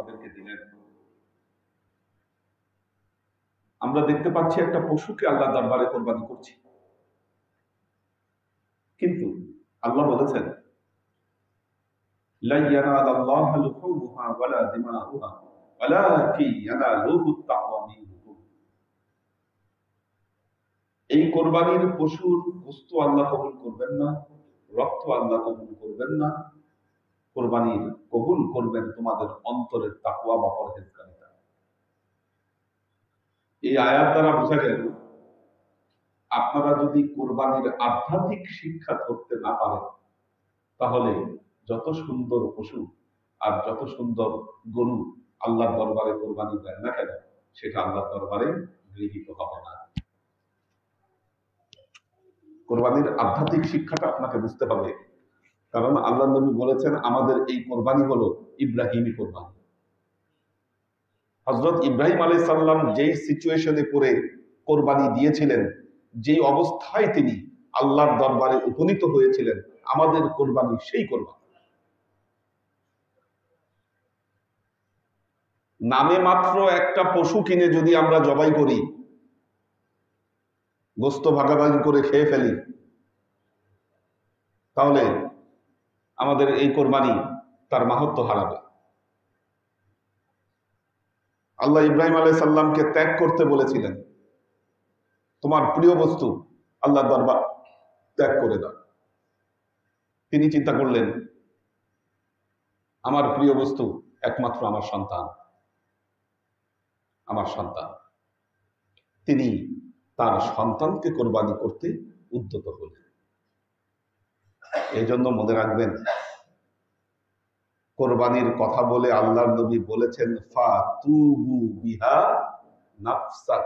আমাদেরকে দিলেন। আমরা দেখতে পাচ্ছি একটা পশুকে আল্লাহ দরবারে কোরবানি করছি, কিন্তু আল্লাহ বলেছেন লা ইয়ানালাল্লাহু লুহুমুহা ওয়ালা দিমাউহা ওয়ালাকিন ইয়ানালুহুত তাকওয়া মিনকুম। এই কোরবানির পশুর বস্তু আল্লাহ কবুল করবেন না, রক্ত আল্লাহ কবুল করবেন না। কোরবানির কবুল করবেন তোমাদের অন্তরের তাকওয়া বা পরহেজগারিতা। এই আয়াত দ্বারা বোঝা গেল আপনারা যদি কোরবানির আধ্যাত্মিক শিক্ষা ধরতে না পারেন, তাহলে যত সুন্দর পশু আর যত সুন্দর গরু আল্লাহর দরবারে কোরবানি দেন না কেন, সেটা আল্লাহর দরবারে গৃহীত হবে না। কোরবানির আধ্যাত্মিক শিক্ষাটা আপনাকে বুঝতে হবে, কারণ আল্লাহ নবী বলেছেন আমাদের এই কোরবানি হলো ইব্রাহিমী কোরবানি। হযরত ইব্রাহিম আলাইহিস সালাম যেই সিচুয়েশনে পড়ে কোরবানি দিয়েছিলেন, যেই অবস্থায় তিনি আল্লাহর দরবারে উপনীত হয়েছিলেন, আমাদের কোরবানি সেই কোরবানি। নামে মাত্র একটা পশু কিনে যদি আমরা জবাই করি, গোস্ত ভাগাভাগি করে খেয়ে ফেলি, তাহলে আমাদের এই কোরবানি তার মাহাত্ম্য হারাবে। আল্লাহ ইব্রাহিম আলাইহিস সালামকে ত্যাগ করতে বলেছিলেন, তোমার প্রিয় বস্তু আল্লাহর দরবার ত্যাগ করে দাও। তিনি চিন্তা করলেন আমার প্রিয় বস্তু একমাত্র আমার সন্তান, আমার সন্তান। তিনি তার সন্তানকে কোরবানি করতে উদ্যত হলেন। এই জন্য মনে রাখবেন, কোরবানির কথা বলে আল্লাহর নবী বলেছেন ফাতুবু বিহা নাফসাক,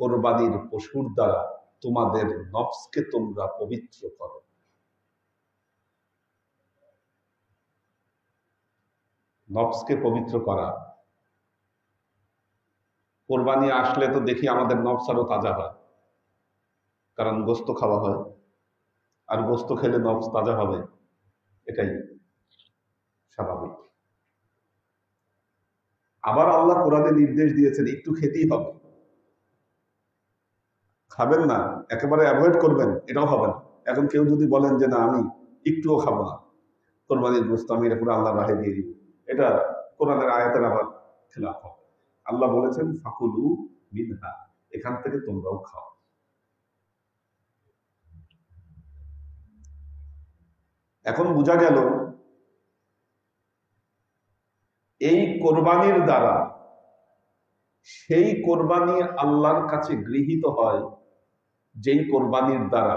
কোরবানির পশুর দ্বারা তোমাদের নফসকে তোমরা পবিত্র করো। নফসকে পবিত্র করা। কোরবানি আসলে তো দেখি আমাদের নফস আরো তাজা হয়, কারণ গোস্ত খাওয়া হয়, আর গোস্ত খেলে নফস তাজা হবে, এটাই স্বাভাবিক। আবার আল্লাহ কোরআনে নির্দেশ দিয়েছেন একটু খেতেই হবে, খাবেন না একেবারে অ্যাভয়েড করবেন এটাও হবে না। এখন কেউ যদি বলেন যে না আমি একটুও খাবো না, কোরবানির গোস্ত আমি এটা পুরো আল্লাহ রাহে দিয়ে দিব, এটা কোরআনের আয়াতের আবার খেলাফ হবে। আল্লাহ বলেছেন ফাকুলু মিনহা, এখান থেকে তোমরাও খাও। এখন বোঝা গেল এই কোরবানির দ্বারা সেই কোরবানি আল্লাহর কাছে গৃহীত হয় যেই কোরবানির দ্বারা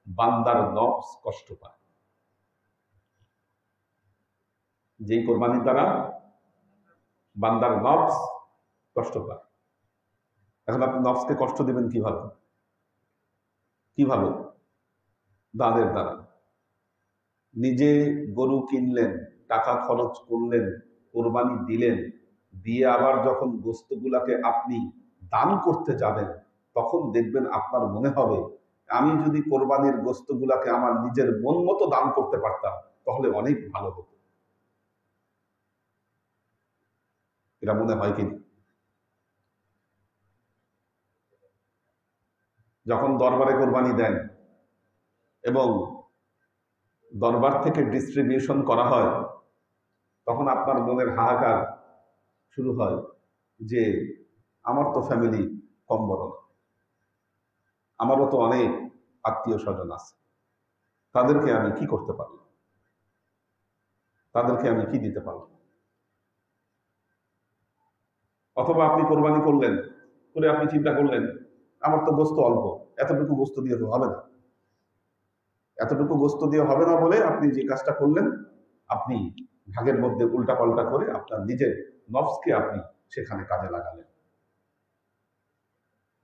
বান্দার নফস কষ্ট পায়, যেই কোরবানির দ্বারা বান্দার নফস কষ্ট পায়। এখন আপনি নফসকে কষ্ট দিবেন কিভাবে? কিভাবে? দানের দ্বারা। নিজে গরু কিনলেন, টাকা খরচ করলেন, কোরবানি দিলেন, দিয়ে আবার যখন গোস্তগুলাকে আপনি দান করতে যাবেন, তখন দেখবেন আপনার মনে হবে আমি যদি কোরবানির গোস্তগুলাকে আমার নিজের মন মতো দান করতে পারতাম তাহলে অনেক ভালো হতো। এটা মনে হয় কি? যখন দরবারে কোরবানি দেন এবং দরবার থেকে ডিস্ট্রিবিউশন করা হয়, তখন আপনার মনের হাহাকার শুরু হয় যে আমার তো ফ্যামিলি কম বড় না, আমারও তো অনেক আত্মীয় স্বজন আছে, তাদেরকে আমি কি করতে পারলাম, তাদেরকে আমি কি দিতে পারলাম। অথবা আপনি কোরবানি করলেন, করে আপনি চিন্তা করলেন আমার তো গোস্ত অল্প, এতটুকু গোস্ত দিয়ে তো হবে না, এতটুকু গোস্ত দিয়ে হবে না বলে আপনি যে কাজটা করলেন, আপনি ভাগের মধ্যে উল্টা পাল্টা করে আপনার নিজের নফসকে আপনি সেখানে কাজে লাগালেন।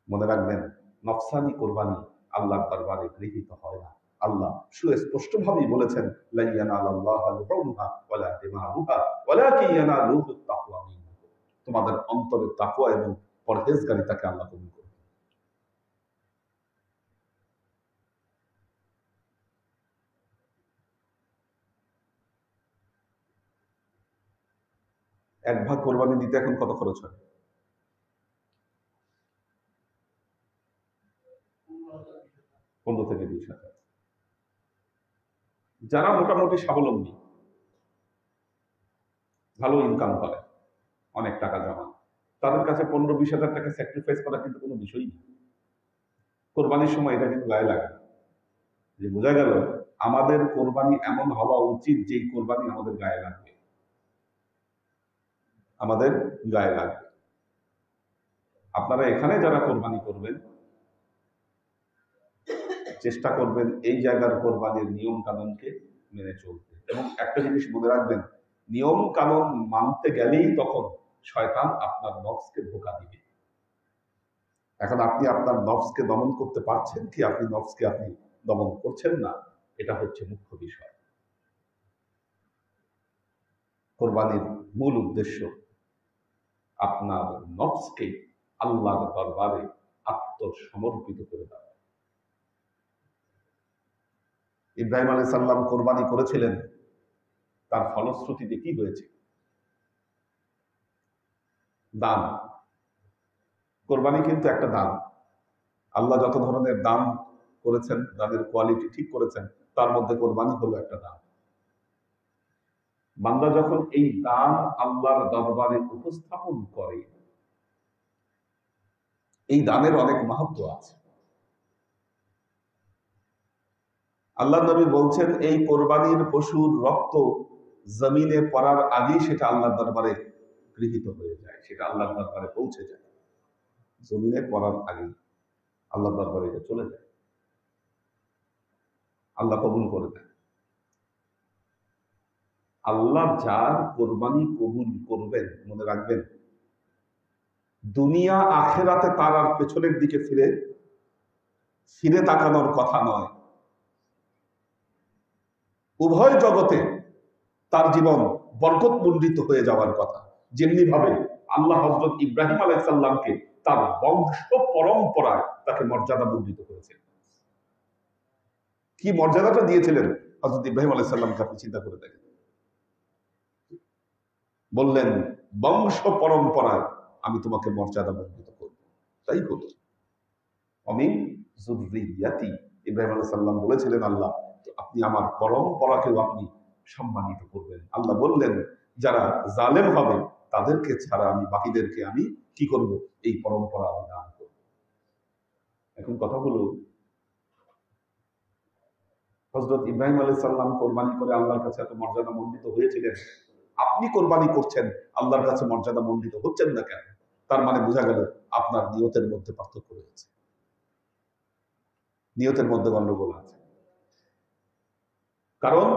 মনে রাখবেন, নফসানি কোরবানি আল্লাহর দরবারে গৃহীত হয় না। আল্লাহ সুস্পষ্ট ভাবেই বলেছেন লা ইয়ানালাল্লাহু লুহুমুহা ওয়ালা দিমাউহা ওয়ালাকিন ইয়ানালুহুত তাকওয়া মিনকুম, তোমাদের অন্তরের তাকওয়া এবং পরহেজগারিতাকে আল্লাহ কবুল করবেন। এক ভাগ কোরবানি দিতে এখন কত খরচ হয়? 15 থেকে 20 হাজার। যারা মোটামুটি স্বাবলম্বী, ভালো ইনকাম করে, অনেক টাকা জমা, তাদের কাছে 15-20 হাজার টাকা স্যাক্রিফাইস করা কিন্তু কোনো বিষয়ই না। কোরবানির সময় এটা কিন্তু গায়ে লাগে, যে বোঝা গেল আমাদের কোরবানি এমন হওয়া উচিত যেই কোরবানি আমাদের গায়ে লাগবে, আমাদের গায়ে লাগবে। আপনারা এখানে যারা কোরবানি করবেন, চেষ্টা করবেন এই জায়গার কোরবানির নিয়ম কানুনকে মেনে চলতে। এবং একটা জিনিস মনে রাখবেন, নিয়ম কানুন মানতে গেলেই তখন শয়তান আপনার নফসকে ধোঁকা দিবে। এখন আপনি আপনার নফসকে দমন করতে পারছেন কি, আপনি নফসকে আপনি দমন করছেন না, এটা হচ্ছে মুখ্য বিষয়। কোরবানির মূল উদ্দেশ্য আপনার নফসকে আল্লাহর দরবারে আত্মসমর্পিত করে দেওয়া। ইব্রাহিম আলাইহিস সালাম কোরবানি করেছিলেন, তার ফলশ্রুতিতে কি হয়েছে? দান। কোরবানি কিন্তু একটা দান। আল্লাহ যত ধরনের দান করেছেন, দানের কোয়ালিটি ঠিক করেছেন, তার মধ্যে কোরবানি হলো একটা দান। বান্দা যখন এই দান আল্লাহর দরবারে উপস্থাপন করে, এই দানের অনেক মাহাত্ম্য আছে। আল্লাহ নবী বলছেন, এই কোরবানির পশুর রক্ত জমিনে পড়ার আগেই সেটা আল্লাহর দরবারে গৃহীত হয়ে যায়, সেটা আল্লাহর দরবারে পৌঁছে যায়। জমিনে পড়ার আগেই আল্লাহর দরবারে এটা চলে যায়, আল্লাহ কবুল করে দেয়। আল্লাহ যার কোরবানি কবুল করবেন, মনে রাখবেন, দুনিয়া আখেরাতে তার আর পেছনের দিকে ফিরে ফিরে তাকানোর কথা নয়। উভয় জগতে তার জীবন বরকতমণ্ডিত হয়ে যাওয়ার কথা। যেমনি ভাবে আল্লাহ হযরত ইব্রাহিম আলাইহিস সালামকে তার বংশ পরম্পরায় তাকে মর্যাদা মণ্ডিত করেছেন। কি মর্যাদাটা দিয়েছিলেন হযরত ইব্রাহিম আলাইহিস সালামকে, আপনি চিন্তা করে দেখেন। বললেন, বংশ পরম্পরায় আমি তোমাকে মর্যাদা মণ্ডিত করব। তাই হলো। অমিন যুররিয়াতি, ইব্রাহিম আলাইহিস সালাম বলেছিলেন, আল্লাহ আপনি আমার পরম্পরাকেও আপনি সম্মানিত করবেন। আল্লাহ বললেন, যারা জালেম হবে তাদেরকে ছাড়া আমি বাকিদেরকে আমি কি করব? এই পরম্পরা আমি দান করব। এখন কথা হলো, হযরত ইব্রাহিম আলাইহিস সালাম কোরবানি করে আল্লাহর কাছে এত মর্যাদা মণ্ডিত হয়েছিলেন, আপনি কোরবানি করছেন আল্লাহর কাছে মর্যাদা মণ্ডিত হচ্ছেন না কেন? তার মানে বোঝা গেল আপনার নিয়তের মধ্যে পার্থক্য রয়েছে, নিয়তের মধ্যে গন্ডগোল আছে। কারণ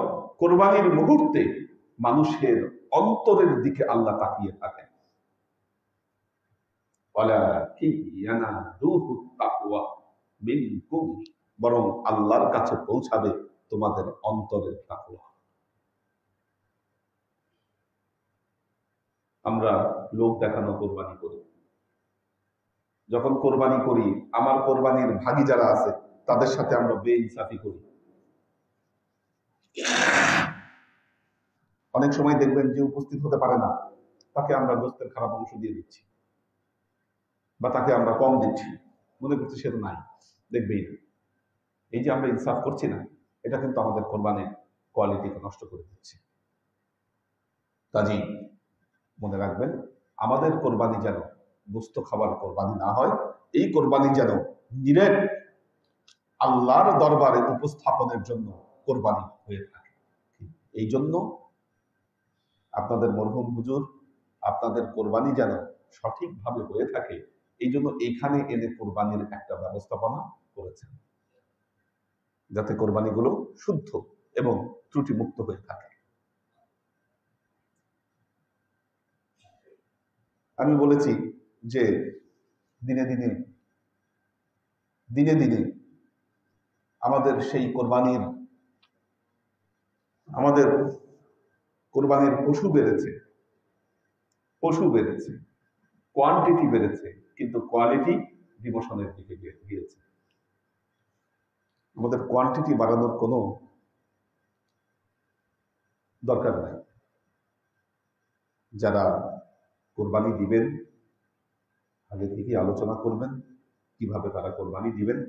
কোরবানির মুহূর্তে মানুষের অন্তরের দিকে আল্লাহ তাকিয়ে থাকেন। বরং আল্লাহর কাছে পৌঁছাবে তোমাদের অন্তরের তাকওয়া। আমরা লোক দেখানো কোরবানি করি। যখন কোরবানি করি, আমার কোরবানির ভাগী যারা আছে তাদের সাথে আমরা বেইনসাফি করি। অনেক সময় দেখবেন যে উপস্থিত হতে পারে না, তাকে আমরা গোস্তের খারাপ অংশ দিয়ে দিচ্ছি, বা তাকে আমরা কম দিচ্ছি, মনে করছি সে তো নাই, দেখবেই না। এই যে আমরা ইনসাফ করছি না, এটা কিন্তু আমাদের কোরবানির কোয়ালিটিকে নষ্ট করে দিচ্ছে। কাজেই মনে রাখবেন, আমাদের কোরবানি যেন গোস্ত খাবার কোরবানি না হয়, এই কোরবানি যেন নিরেট আল্লাহর দরবারে উপস্থাপনের জন্য কোরবানি হয়ে থাকে। এই জন্য আপনাদের মরহুম হুজুর আপনাদের কোরবানি যেন সঠিকভাবে হয়ে থাকে, এই জন্য এখানে এনে কোরবানির একটা ব্যবস্থাপনা করেছেন, যাতে কোরবানিগুলো শুদ্ধ এবং ত্রুটিমুক্ত হয়ে থাকে। আমি বলেছি যে দিনে দিনে দিনে দিনে আমাদের সেই আমাদের কোরবানির পশু বেড়েছে, কোয়ান্টিটি বেড়েছে, কিন্তু কোয়ালিটি ডিমোশনের দিকে গিয়েছে। আমাদের কোয়ান্টিটি বাড়ানোর কোনো দরকার নাই। যারা কোরবানি দিবেন আগে থেকে আলোচনা করবেন কিভাবে তারা কোরবানি দিবেন।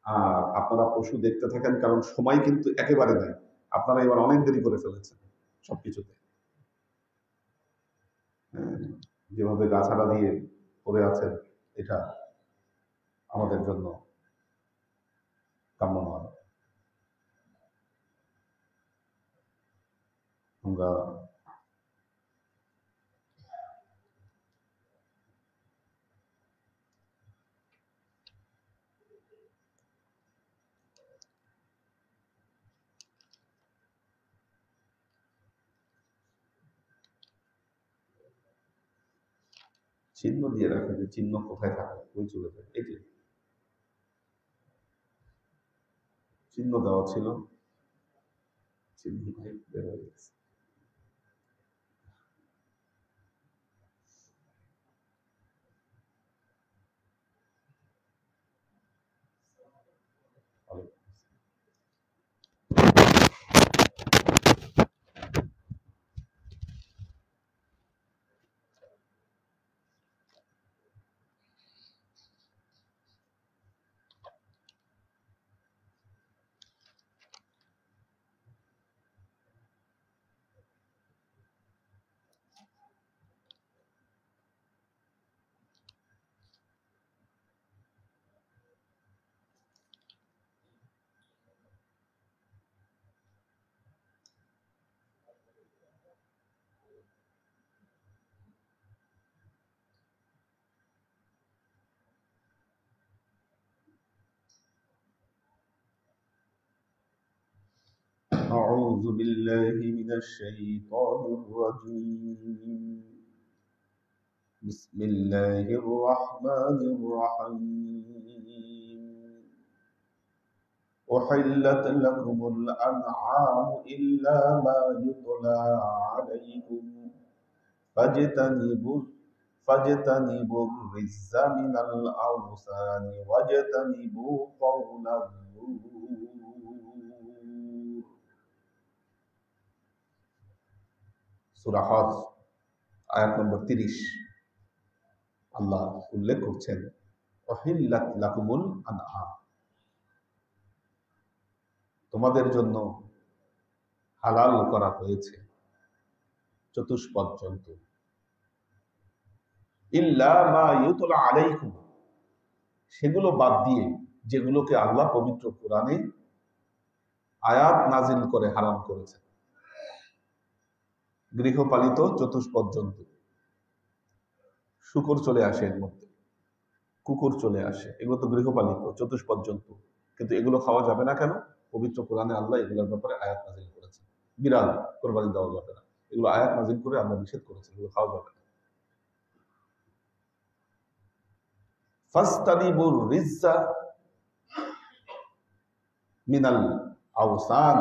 আর আপনারা পশু দেখতে থাকেন, কারণ সময় কিন্তু একেবারে নাই। আপনারা এবার অনেক দেরি করে ফেলেছেন সবকিছুতে। হ্যাঁ, যেভাবে গাছাড়া দিয়ে পড়ে আছেন, এটা আমাদের জন্য কাম্য নয়। আমরা চিহ্ন দিয়ে রাখেন, যে চিহ্ন কোথায় থাকে ওই চলে যায়। এই যে চিহ্ন দেওয়া ছিল, চিহ্ন বের হয়ে গেছে। أعوذ بالله من الشيطان الرجيم. بسم الله الرحمن الرحيم. أحلت لكم الأنعام إلا ما يتلى عليكم فاجتنبوا الرجس من الأوثان واجتنبوا قول الزور. সূরা হজ আয়াত নম্বর 30 আল্লাহ উল্লেখ করছেন উহিল্লাত লাকুমুল আনআম, তোমাদের জন্য হালাল করা হয়েছে চতুষ্পদ জন্তু। ইল্লা মা ইউতলা আলাইকুম, সেগুলো বাদ দিয়ে যেগুলোকে আল্লাহ পবিত্র কোরআনে আয়াত নাজিল করে হারাম করেছেন। গৃহপালিত চতুষ্পদ জন্তু, শূকর চলে আসে এর মধ্যে, কুকুর চলে আসে, এগুলো তো গৃহপালিত চতুষ্পদ জন্তু, কিন্তু এগুলো খাওয়া যাবে না কেন? পবিত্র কোরআনে আল্লাহ এগুলোর ব্যাপারে আয়াত নাজিল করেছেন। বিড়াল কোরবানি দেওয়া যাবে না, এগুলো আয়াত নাজিল করে আল্লাহ নিষেধ করেছেন, এগুলো খাওয়া যাবে না। ফাস্তানিবুর রিজ্জা মিনাল আওসান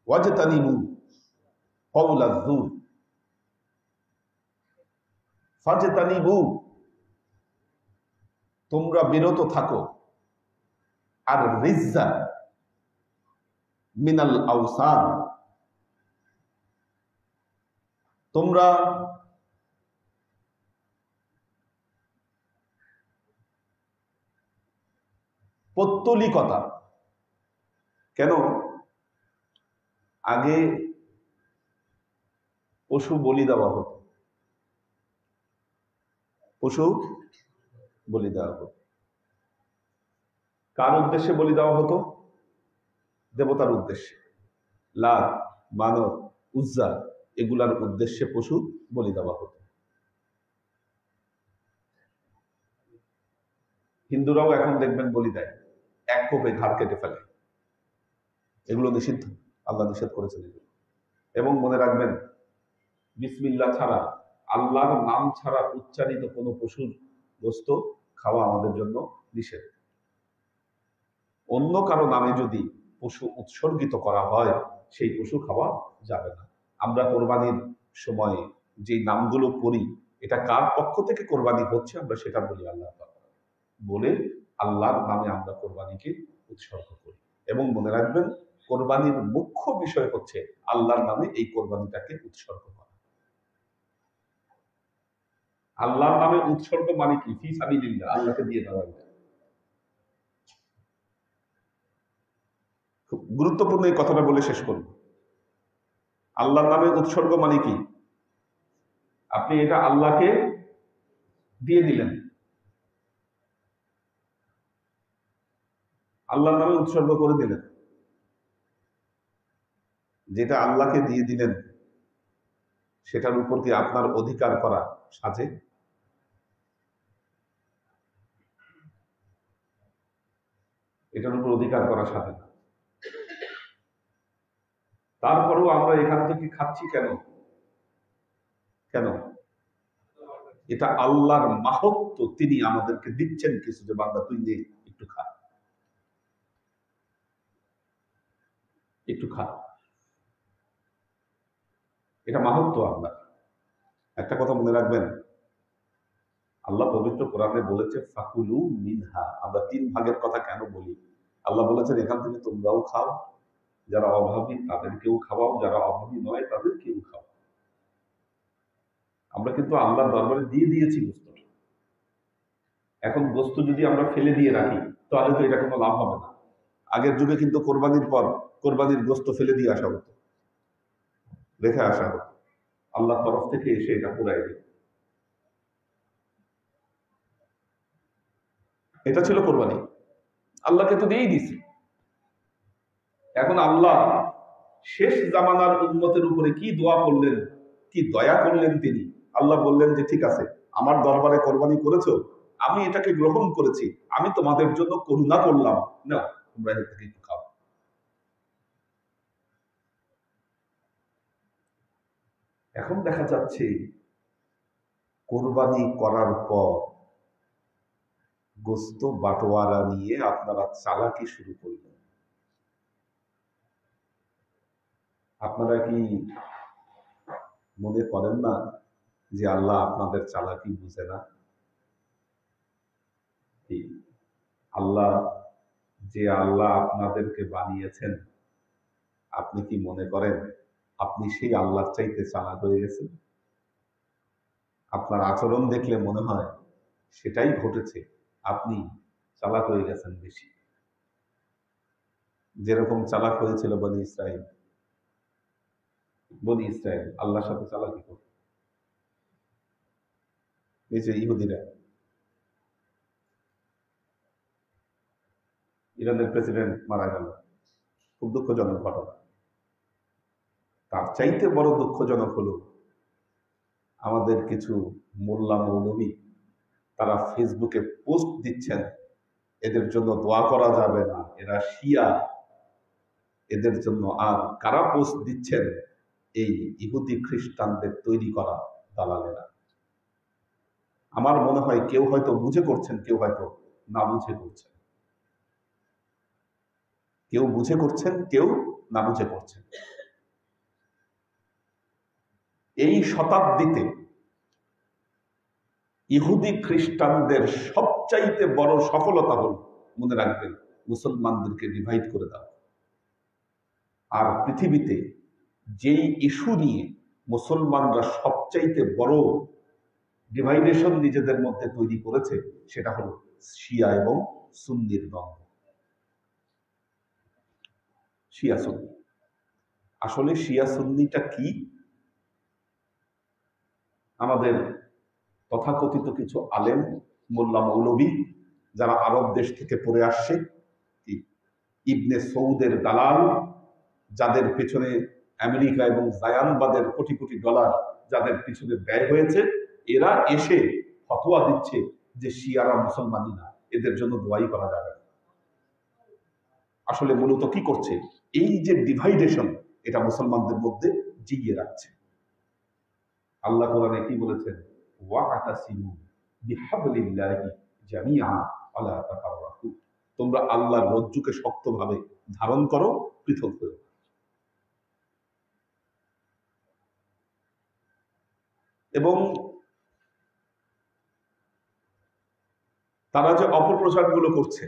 ওয়াজতানিবু কওলাজ যুর। ফাজতানিবু, তোমরা বিরত থাকো, আর রিজ্জা মিনাল আওসান, তোমরা পৌত্তলিকতা। কেন? আগে পশু বলি দেওয়া হতো, পশু বলি দেওয়া হতো। কার উদ্দেশ্যে বলি দেওয়া হতো? দেবতার উদ্দেশ্যে। লাত, মানত, উজ্জা, এগুলার উদ্দেশ্যে পশু বলি দেওয়া হতো। হিন্দুরাও এখন দেখবেন বলি দেয়, এক কোপে ঘাড় কেটে ফেলে। এগুলো নিষিদ্ধ, আল্লাহ নিষেধ করেছেন এগুলো। এবং মনে রাখবেন, বিসমিল্লাহ ছাড়া, আল্লাহর নাম ছাড়া উচ্চারিত কোনো পশুর গোশত খাওয়া আমাদের জন্য নিষেধ। অন্য কারো নামে যদি পশু উৎসর্গিত করা হয়, সেই পশু খাওয়া যাবে না। আমরা কোরবানির সময় যে নামগুলো পড়ি, এটা কার পক্ষ থেকে কোরবানি হচ্ছে আমরা সেটা বলি আল্লাহ বলে, আল্লাহর নামে আমরা কোরবানিকে উৎসর্গ করি। এবং মনে রাখবেন, কোরবানির মুখ্য বিষয় হচ্ছে আল্লাহর নামে এই কোরবানিটাকে উৎসর্গ করা। আল্লাহর নামে উৎসর্গ মানে কি? ফি সাবিলিল্লাহ, আল্লাহকে দিয়ে দেওয়া। খুব গুরুত্বপূর্ণ এই কথাটা বলে শেষ করব। আল্লাহর নামে উৎসর্গ মানে কি? আপনি এটা আল্লাহকে দিয়ে দিলেন, আল্লাহর নামে উৎসর্গ করে দিলেন। যেটা আল্লাহকে দিয়ে দিলেন সেটার উপর কি আপনার অধিকার করা সাজে? এটার উপর অধিকার করা সাজে না। তারপরেও আমরা এখান থেকে খাচ্ছি কেন? কেন? এটা আল্লাহর মাহাত্ম্য, তিনি আমাদেরকে দিচ্ছেন কিছু, যে বান্দা তুই নে, একটু খা, একটু খা। এটা মাহাত্ম্য আল্লাহ। একটা কথা মনে রাখবেন, আল্লাহ পবিত্র কোরআনে বলেছে ফাকুলু মিনহা। আমরা 3 ভাগের কথা কেন বলি? আল্লাহ বলেছেন এখান থেকে তোমরাও খাও, যারা অভাবী তাদেরকেও খাওয়াও, যারা অভাবী নয় তাদেরকেও খাও। আমরা কিন্তু আল্লাহর দরবারে দিয়ে দিয়েছি গোস্ত। এখন গোস্ত যদি আমরা ফেলে দিয়ে রাখি তাহলে তো এটা কোনো লাভ হবে না। আগের যুগে কিন্তু কোরবানির পর কোরবানির গোস্ত ফেলে দিয়ে আসা হতো, রেখে আসা হতো, আল্লাহর তরফ থেকে এসে এটা পুরাই দিত। এটা ছিল কোরবানি, আল্লাহকে তো দিয়েই দিছি। এখন আল্লাহ শেষ জামানার উম্মতের উপরে কি দোয়া করলেন, কি দয়া করলেন তিনি। আল্লাহ বললেন যে ঠিক আছে, আমার দরবারে কোরবানি করেছো, আমি এটাকে গ্রহণ করেছি, আমি তোমাদের জন্য করুণা করলাম, না তোমরা এর থেকে একটু খাও। এখন দেখা যাচ্ছে কোরবানি করার পর গোস্ত বাটোয়ারা নিয়ে আপনারা চালাকি শুরু করলেন। আপনারা কি মনে করেন না যে আল্লাহ আপনাদের চালাকি বুঝে না? আল্লাহ, যে আল্লাহ আপনাদেরকে বানিয়েছেন, আপনি কি মনে করেন আপনি সেই আল্লাহর চাইতে চালাক হয়ে গেছেন? আপনার আচরণ দেখলে মনে হয় সেটাই ঘটেছে, আপনি চালাক হয়ে গেছেন বেশি। যেরকম চালাক হয়েছিল বনি ইসরাইল। বনি ইসরাইল আল্লাহর সাথে চালাকি করত। এই যে ইহুদিরা, ইরানের প্রেসিডেন্ট মারা গেল, খুব দুঃখজনক ঘটনা। তার চাইতে বড় দুঃখজনক হলো আমাদের কিছু মোল্লা মৌলবী, তারা ফেসবুকে পোস্ট দিচ্ছেন এদের জন্য দোয়া করা যাবে না, এরা শিয়া, এদের জন্য। আর কারা পোস্ট দিচ্ছেন? এই ইহুদি খ্রিস্টানদের তৈরি করা দালালেরা। আমার মনে হয় কেউ হয়তো বুঝে করছেন, কেউ হয়তো না বুঝে করছেন। কেউ বুঝে করছেন, কেউ না বুঝে করছেন। এই শতাব্দীতে ইহুদি খ্রিস্টানদের সবচাইতে বড় সফলতা হল, মনে রাখবেন, মুসলমানদেরকে ডিভাইড করে দেওয়া। আর পৃথিবীতে যেই ইস্যু নিয়ে মুসলমানরা সবচাইতে বড় ডিভাইডেশন নিজেদের মধ্যে তৈরি করেছে, সেটা হলো শিয়া এবং সুন্নির দ্বন্দ্ব। শিয়া সুন্নি, আসলে শিয়া সুন্নিটা কি? আমাদের তথাকথিত কিছু আলেম, মোল্লা মৌলবী, যারা আরব দেশ থেকে পড়ে আসছে, ইবনে সৌদের দালাল, যাদের পেছনে আমেরিকা এবং জায়ানবাদের কোটি কোটি ডলার যাদের পিছনে ব্যয় হয়েছে, এরা এসে ফতোয়া দিচ্ছে যে শিয়ারা মুসলমানই না, এদের জন্য দোয়াই করা যাবে না। আসলে মূলত কি করছে? এই যে ডিভাইডেশন, এটা মুসলমানদের মধ্যে জিগিয়ে রাখছে। আল্লাহ কোরআনে কি বলেছেন? ওয়া'তাসিমু বিহাবলিল্লাহি জামিআ ওয়ালা তাফাররাকু। তোমরা আল্লাহর রজ্জুকে শক্তভাবে ধারণ করো, পৃথক হও। এবং তারা যে অপপ্রচারগুলো করছে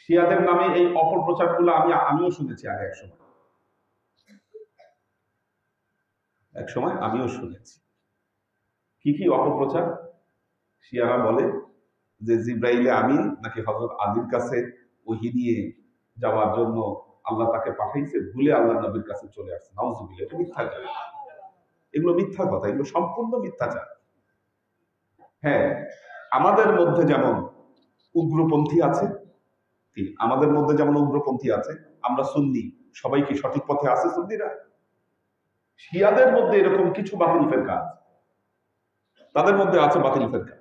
শিয়াদের নামে, এই অপপ্রচারগুলো আমিও শুনেছি আগে এক সময় আমিও শুনেছি। কি কি অপপ্রচার? শিয়ারা বলে যে জিব্রাইলে আমিন নাকি হযরত আলীর কাছে ওহী নিয়ে যাওয়ার জন্য আল্লাহ তাকে পাঠাইছে, ভুলে আল্লাহ নবীর কাছে চলে আসছে। নাউজুবিল্লাহ, এটা মিথ্যাচার। এগুলো মিথ্যা কথা, এগুলো সম্পূর্ণ মিথ্যাচার। হ্যাঁ, আমাদের মধ্যে যেমন উগ্রপন্থী আছে, কি আমাদের মধ্যে যেমন উগ্রপন্থী আছে, আমরা সুন্নি, সবাই কি সঠিক পথে আছে সুন্নিরা? শিয়াদের মধ্যে এরকম কিছু বাতিল ফেরকা আছে, তাদের মধ্যে আছে বাতিল ফেরকা,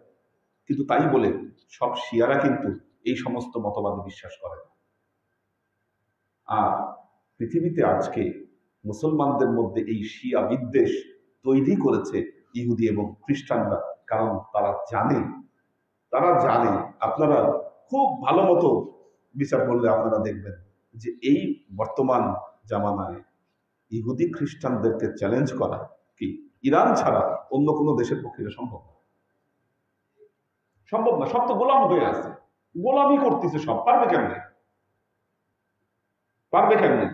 কিন্তু তাই বলে সব শিয়ারা কিন্তু এই সমস্ত মতবাদে বিশ্বাস করে না। আর পৃথিবীতে আজকে মুসলমানদের মধ্যে এই শিয়া বিদ্বেষ তৈরি করেছে ইহুদি এবং খ্রিস্টানরা, কারণ তারা জানে আপনারা খুব ভালো মতো বিচার করলে আপনারা দেখবেন যে এই বর্তমান জামানায় ইহুদি খ্রিস্টানদেরকে চ্যালেঞ্জ করা কি ইরান ছাড়া অন্য কোনো দেশের পক্ষে সম্ভব না। সম্ভব না, সব তো গোলাম হয়ে আছে, গোলামি করতেছে সব। পারবে কেমনে?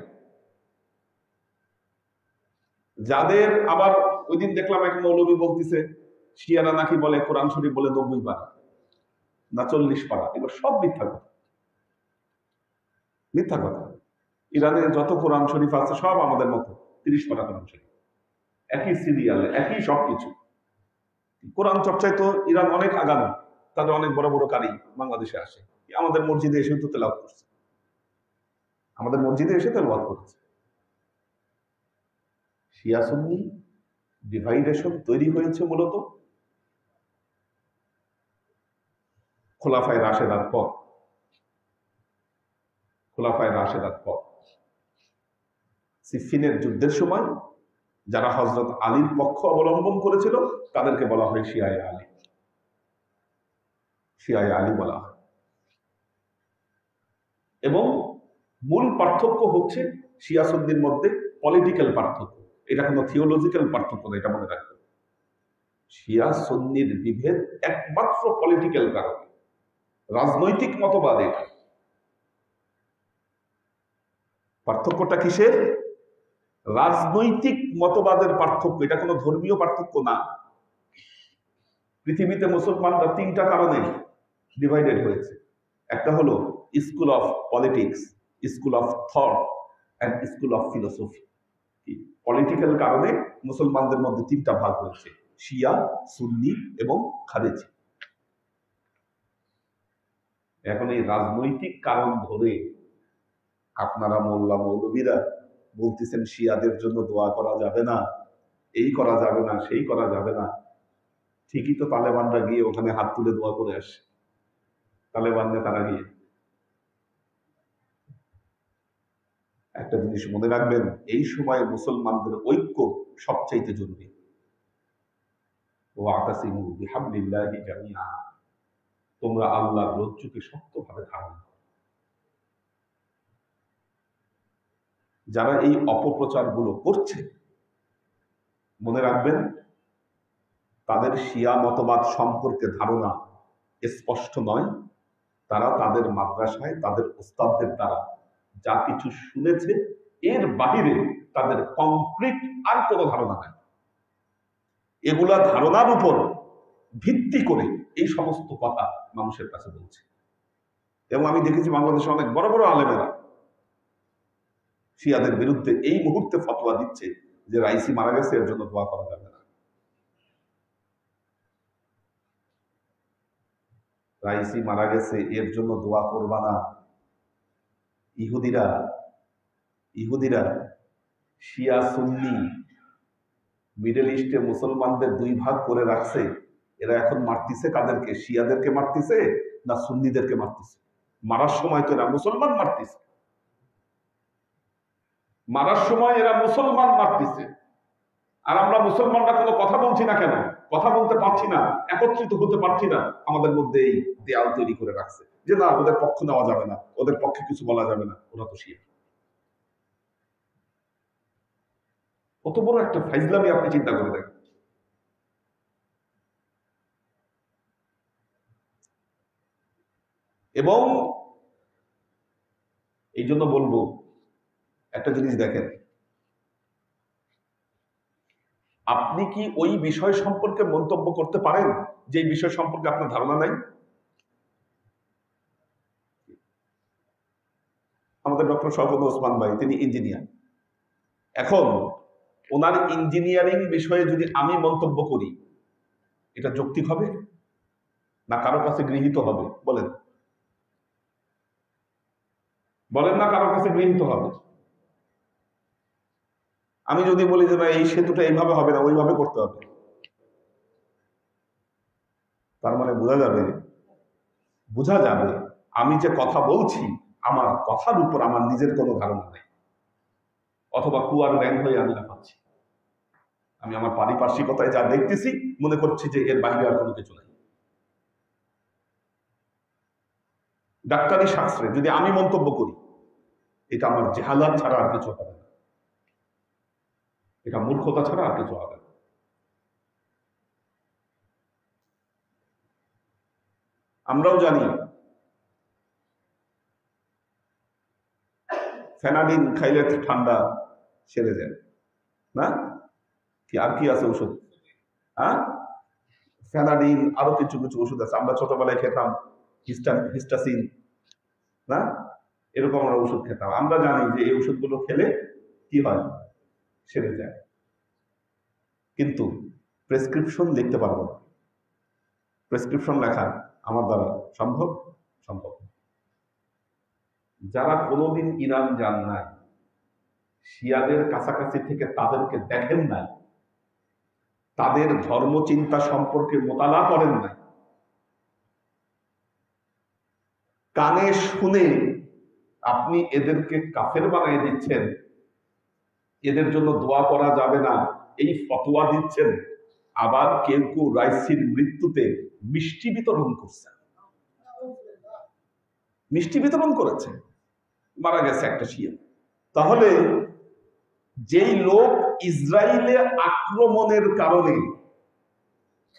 যাদের আবার ওই দিন দেখলাম এক মৌলবী বলতেছে শিয়ারা নাকি বলে কোরআন শরীফ বলে 90 পারা না 40 পারা। এবার সব মিথ্যা কথা, মিথ্যা কথা। ইরানের যত কোরআন শরীফ আছে সব আমাদের মতো 30 পারা কোরআন শরীফ, একই সিরিয়ালে, একই সবকিছু। কোরআন চর্চায় তো ইরান অনেক আগানো, তাদের অনেক বড় বড় কারি বাংলাদেশে আসে, আমাদের মসজিদে এসে তো তেলাওয়াত করছে, আমাদের মসজিদে এসে তেলাওয়াত করছে। শিয়া সুন্নি ডিভাইডেশন তৈরি হয়েছে মূলত খোলাফায়ে রাশেদার পর। সিফিনের যুদ্ধের সময় যারা হযরত আলীর পক্ষ অবলম্বন করেছিল তাদেরকে বলা হয় শিয়ায়ে আলী বলা হয়। এবং মূল পার্থক্য হচ্ছে শিয়া সুন্নির মধ্যে পলিটিক্যাল পার্থক্য, এটা কোনো থিওলজিক্যাল পার্থক্য না, এটা মনে রাখবেন। শিয়া সুন্নির বিভেদ একমাত্র পলিটিক্যাল কারণে, রাজনৈতিক মতবাদ। এটা পার্থক্যটা কিসের? রাজনৈতিক মতবাদের পার্থক্য, এটা কোনো ধর্মীয় পার্থক্য না। পৃথিবীতে মুসলমানরা 3টা কারণে ডিভাইডেড হয়েছে। একটা হলো school of politics, school of thought and school of philosophy. Political কারণে মুসলমানদের মধ্যে 3টা ভাগ হয়েছে, শিয়া, সুন্নি এবং খারেজি। এখন এই রাজনৈতিক কারণ ধরে আপনারা মোল্লা মৌলবীরা বলতেছেন শিয়াদের জন্য দোয়া করা যাবে না, এই করা যাবে না, সেই করা যাবে না। ঠিকই তো তালেবানরা গিয়ে ওখানে হাত তুলে দোয়া করে আসে, তালেবান নেতারা গিয়ে। একটা জিনিস মনে রাখবেন, এই সময় মুসলমানদের ঐক্য সবচাইতে জরুরি। ওয়াতাসিমু বিহাবলিল্লাহি জামিআ, তোমরা আল্লাহর রজ্জুকে শক্তভাবে ধারণ করো। যারা এই অপপ্রচার গুলো করছে, মনে রাখবেন তাদের শিয়া মতবাদ সম্পর্কে ধারণা স্পষ্ট নয়। তারা তাদের মাদ্রাসায় তাদের ওস্তাদদের দ্বারা যা কিছু শুনেছে এর বাহিরে তাদের কংক্রিট আর কোনো ধারণা নাই। এগুলা ধারণার উপর ভিত্তি করে এই সমস্ত কথা মানুষের কাছে বলছে। এবং আমি দেখেছি বাংলাদেশে অনেক বড় বড় আলেমেরা শিয়াদের বিরুদ্ধে এই মুহূর্তে ফতোয়া দিচ্ছে যে রাইসি মারা গেছে, এর জন্য দোয়া করা যাবে না। রাইসি মারা গেছে এর জন্য দোয়া করবা না। ইহুদিরা শিয়া সুন্নি মিডল ইস্টে মুসলমানদের 2 ভাগ করে রাখছে। এরা এখন মারতিছে কাদেরকে? শিয়াদেরকে মারতিছে না সুন্নিদেরকে মারতিছে? মারার সময় তো এরা মুসলমান মারতিছে, আর আমরা মুসলমানরা কোনো কথা বলছি না কেন? কথা বলতে পারছি না, একত্রিত হতে পারছি না। আমাদের মধ্যে এই দেয়াল তৈরি করে রাখছে যে না, ওদের পক্ষ নেওয়া যাবে না, ওদের পক্ষে কিছু বলা যাবে না, ওরা তো শিয়া। কত বড় একটা ফাইজলামি আপনি চিন্তা করে দেখেন। এবং এই জন্য বলবো একটা জিনিস দেখেন, আপনি কি ওই বিষয় সম্পর্কে মন্তব্য করতে পারেন যে বিষয় সম্পর্কে আপনার ধারণা নাই? আমাদের ডক্টর শওকত ওসমান ভাই, তিনি ইঞ্জিনিয়ার। এখন ওনার ইঞ্জিনিয়ারিং বিষয়ে যদি আমি মন্তব্য করি, এটা যৌক্তিক হবে না কারো কাছে গৃহীত হবে? বলেন বলেন না, কারোর কাছে গৃহীত হবে? আমি যদি বলি যে না, এই সেতুটা এইভাবে হবে না, ওইভাবে করতে হবে, তার মানে বোঝা যাবে আমি যে কথা বলছি, আমার কথার উপর আমার নিজের কোনো ধারণা নেই, অথবা কুয়ার ব্যাং হয়ে আমি লাফাচ্ছি। আমি আমার পারিপার্শ্বিকতায় যা দেখতেছি মনে করছি যে এর বাইরে আর কোনো কিছু নেই। ডাক্তারি শাস্ত্রে যদি আমি মন্তব্য করি, এটা আমার জেহালাত ছাড়া আর কিছু হবে না, এটা মূর্খতা ছাড়া আর কিছু হবে না। আমরাও জানি ফেনাডিন খাইলে ঠান্ডা সেরে যায় না? কি আর কি আছে ওষুধ? হ্যাঁ, ফেনাডিন, আরো কিছু কিছু ওষুধ আছে, আমরা ছোটবেলায় খেতাম হিস্টাসিন না, এরকম আমরা ওষুধ খেতাম। আমরা জানি যে এই ওষুধগুলো খেলে কি হয়, সেরে যায়। কিন্তু প্রেসক্রিপশন লিখতে পারবো না। প্রেসক্রিপশন লেখা আমার দ্বারা সম্ভব? সম্ভব। যারা কোনোদিন ইরান যান নাই, শিয়াদের কাছাকাছি থেকে তাদেরকে দেখেন নাই, তাদের ধর্মচিন্তা সম্পর্কে মোতালা করেন নাই, কানে শুনে আপনি এদেরকে কাফের বানিয়ে দিচ্ছেন, এদের জন্য দোয়া করা যাবে না এই ফতোয়া দিচ্ছেন, আবার কেউ কেউ রাইসির মৃত্যুতে মিষ্টি বিতরণ করছেন। মিষ্টি বিতরণ করেছে, মারা গেছে একটা শিয়া। তাহলে যেই লোক ইসরায়েলে আক্রমণের কারণে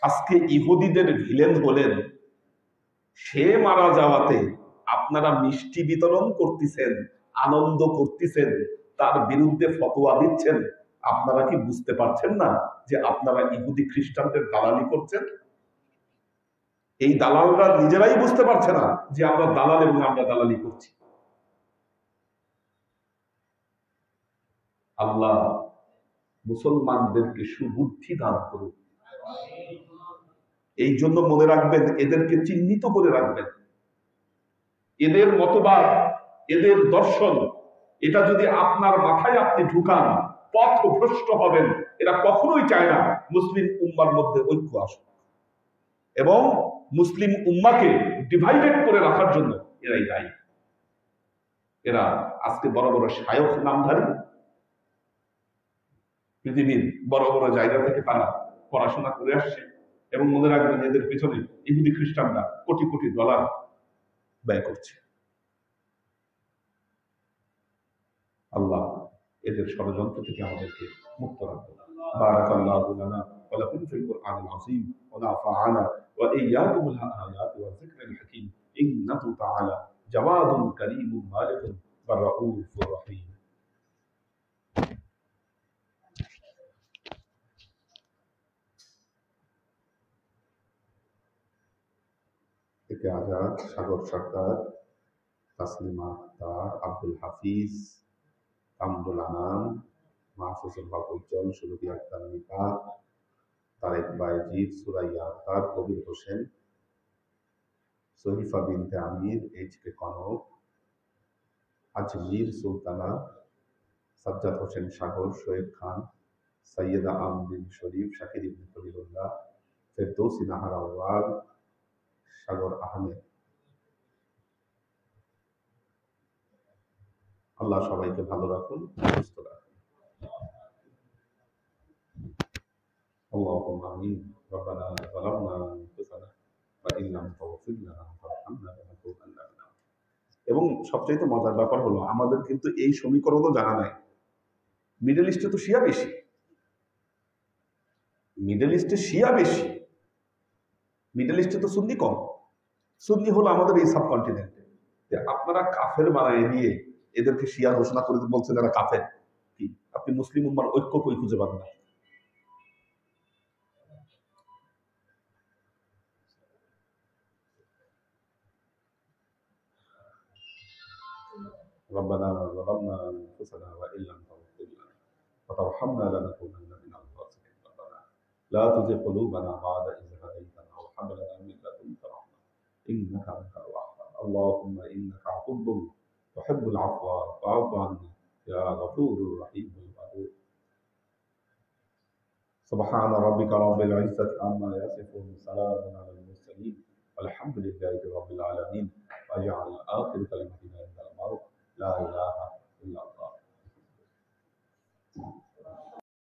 আজকে ইহুদিদের ভিলেন হলেন, সে মারা যাওয়াতে আপনারা মিষ্টি বিতরণ করতেছেন, আনন্দ করতেছেন, তার বিরুদ্ধে ফতোয়া দিচ্ছেন। আপনারা কি বুঝতে পারছেন না যে আপনারা ইহুদি খ্রিস্টানদের দালালি করছেন? এই দালালরা নিজেরাই বুঝতে পারছে না যে আমরা দালাল এবং আমরা দালালি করছি। আল্লাহ মুসলমানদেরকে সুবুদ্ধি দান করুন। এই জন্য মনে রাখবেন, এদেরকে চিহ্নিত করে রাখবেন। এদের মতবাদ, এদের দর্শন, এটা যদি আপনার মাথায় আপনি ঢুকান, পথভ্রষ্ট হবেন। এরা কখনোই চায় না মুসলিম উম্মার মধ্যে ঐক্য আসুক, এবং মুসলিম উম্মাকে ডিভাইডেড করে রাখার জন্য এরাই দায়ী। এরা আজকে বড় বড় শায়খ নামধারী, পৃথিবীর বড় বড় জায়গা থেকে তারা পড়াশোনা করে আসছে, এবং মনে রাখবেন এদের পিছনে ইহুদি খ্রিস্টানরা কোটি কোটি ডলার ব্যয় করছে। আল্লাহ এদের ষড়যন্ত্র থেকে আমাদেরকে মুক্ত রাখবেন। বারাকাল্লাহু লানা ওয়া লাকুম ফিল কুরআনিল আযীম ওয়া নাফা'ানা ওয়া ইয়্যাকুম বিল আয়াতি ওয়াজ যিকরিল হাকীম ইন্নাহু তাআলা জাওয়াদুন কারীমুন মালিকুন ওয়া রাউফুর রহিম। থেকে আজাদ, সাগর সরকার, তাসলিমা আক্তার, আব্দুল হাফিজ, কামরুল আনাম, মাহফুজুল হক উজ্জ্বল, সুরভি আক্তার নিপা, তারেক বাইজিদ, সুরাইয়া আক্তার, কবির হোসেন, সহিফা বিনতে আমির, এইচ কে কনক, আজমির সুলতানা, সাজ্জাদ হোসেন সাগর, শোয়েব খান, সৈয়দা আমরিন শরীফ, শাকির ইবনে খলিলুল্লাহ, ফেরদৌসী নাহার আউয়াল, সাগর আহমেদ। আল্লাহ সবাইকে ভালো রাখুন, সুস্থ রাখুন। আল্লাহুম্মা আমিন। রব্বানা যালামনা আনফুসানা ওয়া ইন লাম তাগফির লানা ওয়া তারহামনা লানাকুনান্না মিনাল। এবং সবচেয়ে মজার ব্যাপার হলো, আমাদের কিন্তু এই সমীকরণও জানা নাই। মিডল ইস্টে তো শিয়া বেশি, মিডল ইস্টে শিয়া বেশি, মিডল ইস্টে তো সুন্নি কম। সুন্নি হলো আমাদের এই সাবকন্টিনেন্টে। আপনারা কাফের বানায় দিয়ে এদেরকে শিয়া ঘোষণা করে বলছেন এরা কাফের। কি আপনি মুসলিম উম্মার ঐক্য কই খুঁজে পাবেন না? ربنا ظلمنا أنفسنا وإن لم تغفر لنا وترحمنا لنكونن من الخاسرين. ربنا لا تزغ قلوبنا بعد إذ هديتنا وهب لنا من لدنك رحمة إنك أنت الوهاب. اللهم إنك عفو تحب العفو فاعف عنا يا غفور رحيم الودود. سبحان ربك رب العزة عما يصفون سلام على المرسلين والحمد لله رب العالمين. واجعل آخر كلمتنا عند الموت لا إله إلا الله.